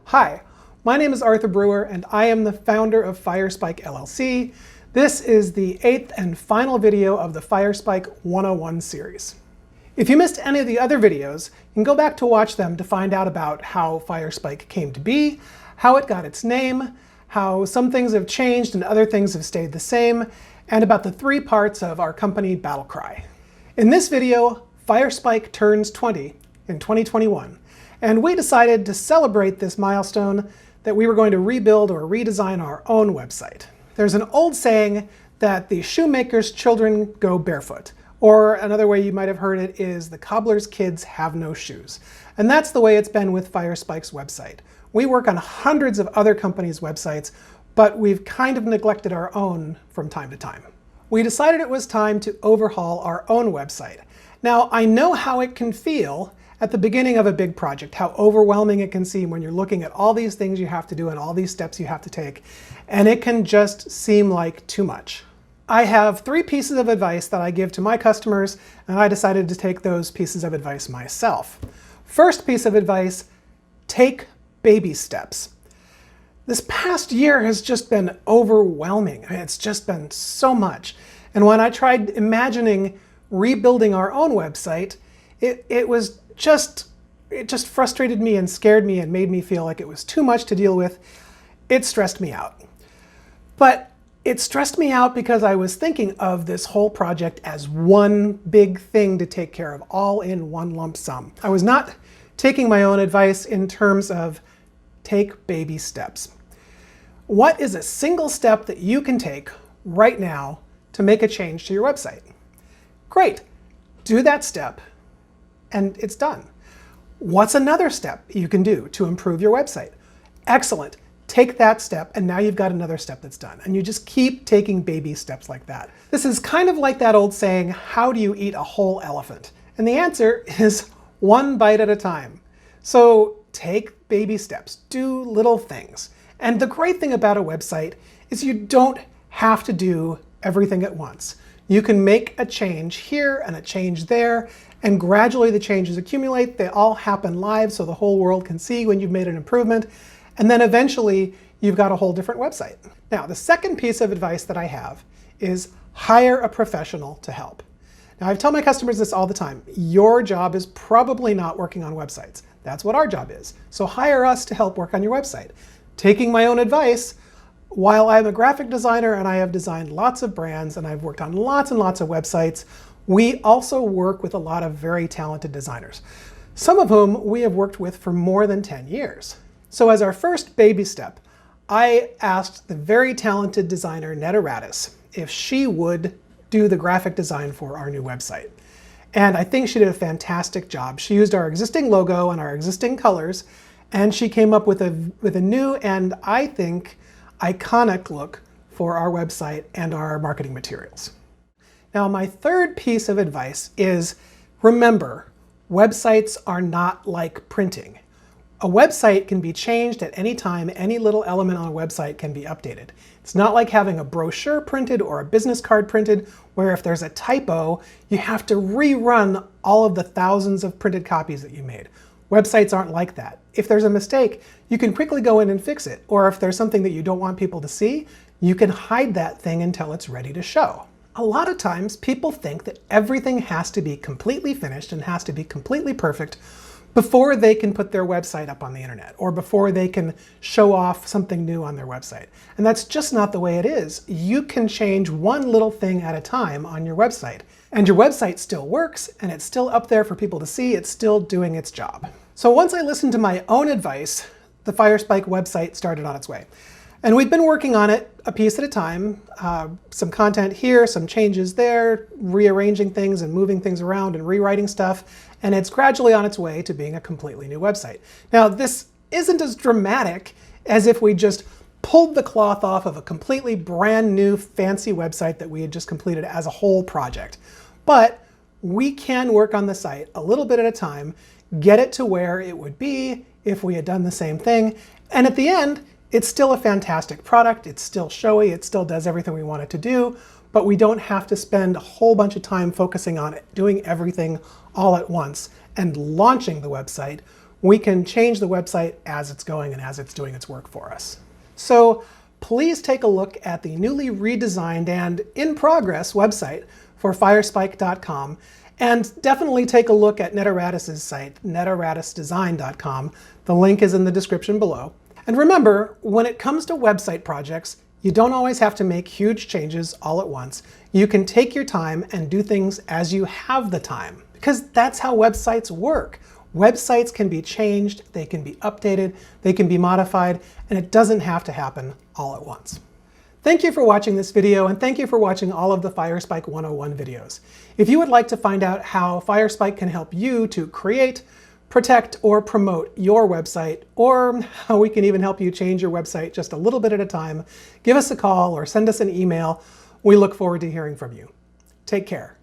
Hi, my name is Arthur Brewer and I am the founder of FireSpike LLC. This is the 8th and final video of the FireSpike 101 series. If you missed any of the other videos, you can go back to watch them to find out about how FireSpike came to be, how it got its name, how some things have changed and other things have stayed the same, and about the 3 parts of our company battle cry. In this video, FireSpike turns 20 in 2021. And we decided to celebrate this milestone that we were going to rebuild or redesign our own website. There's an old saying that the shoemaker's children go barefoot, or another way you might have heard it is the cobbler's kids have no shoes. And that's the way it's been with FireSpike's website. We work on hundreds of other companies' websites, but we've kind of neglected our own from time to time. We decided it was time to overhaul our own website. Now, I know how it can feel at the beginning of a big project, how overwhelming it can seem when you're looking at all these things you have to do and all these steps you have to take, and it can just seem like too much. I have 3 pieces of advice that I give to my customers, and I decided to take those pieces of advice myself. First piece of advice, take baby steps. This past year has just been overwhelming. I mean, it's just been so much. And when I tried imagining rebuilding our own website, it just frustrated me and scared me and made me feel like it was too much to deal with. It stressed me out. But it stressed me out because I was thinking of this whole project as one big thing to take care of, all in one lump sum. I was not taking my own advice in terms of take baby steps. What is a single step that you can take right now to make a change to your website? Great, do that step and it's done. What's another step you can do to improve your website? Excellent. Take that step and now you've got another step that's done. And you just keep taking baby steps like that. This is kind of like that old saying, how do you eat a whole elephant? And the answer is one bite at a time. So take baby steps, do little things. And the great thing about a website is you don't have to do everything at once. You can make a change here and a change there, and gradually the changes accumulate. They all happen live so the whole world can see when you've made an improvement. And then eventually you've got a whole different website. Now, the second piece of advice that I have is hire a professional to help. Now, I tell my customers this all the time. Your job is probably not working on websites. That's what our job is. So hire us to help work on your website. Taking my own advice, while I'm a graphic designer and I have designed lots of brands and I've worked on lots and lots of websites, we also work with a lot of very talented designers, some of whom we have worked with for more than 10 years. So as our first baby step, I asked the very talented designer Netta Radis if she would do the graphic design for our new website. And I think she did a fantastic job. She used our existing logo and our existing colors, and she came up with a new and, I think, iconic look for our website and our marketing materials. Now, my third piece of advice is remember, websites are not like printing. A website can be changed at any time. Any little element on a website can be updated. It's not like having a brochure printed or a business card printed, where if there's a typo, you have to rerun all of the thousands of printed copies that you made. Websites aren't like that. If there's a mistake, you can quickly go in and fix it. Or if there's something that you don't want people to see, you can hide that thing until it's ready to show. A lot of times people think that everything has to be completely finished and has to be completely perfect before they can put their website up on the internet or before they can show off something new on their website. And that's just not the way it is. You can change one little thing at a time on your website, and your website still works and it's still up there for people to see. It's still doing its job. So once I listened to my own advice, the FireSpike website started on its way. And we've been working on it a piece at a time. Some content here, some changes there, rearranging things and moving things around and rewriting stuff. And it's gradually on its way to being a completely new website. Now, this isn't as dramatic as if we just pulled the cloth off of a completely brand new fancy website that we had just completed as a whole project. But we can work on the site a little bit at a time, get it to where it would be if we had done the same thing. And at the end, it's still a fantastic product. It's still showy. It still does everything we want it to do. but we don't have to spend a whole bunch of time focusing on it, doing everything all at once and launching the website. We can change the website as it's going and as it's doing its work for us. So please take a look at the newly redesigned and in progress website for FireSpike.com, and definitely take a look at NetEratis's site, neteratisdesign.com. The link is in the description below. And remember, when it comes to website projects, you don't always have to make huge changes all at once. You can take your time and do things as you have the time, because that's how websites work. Websites can be changed, they can be updated, they can be modified, and it doesn't have to happen all at once. Thank you for watching this video, and thank you for watching all of the FireSpike 101 videos. If you would like to find out how FireSpike can help you to create, protect, or promote your website, or how we can even help you change your website just a little bit at a time, give us a call or send us an email. We look forward to hearing from you. Take care.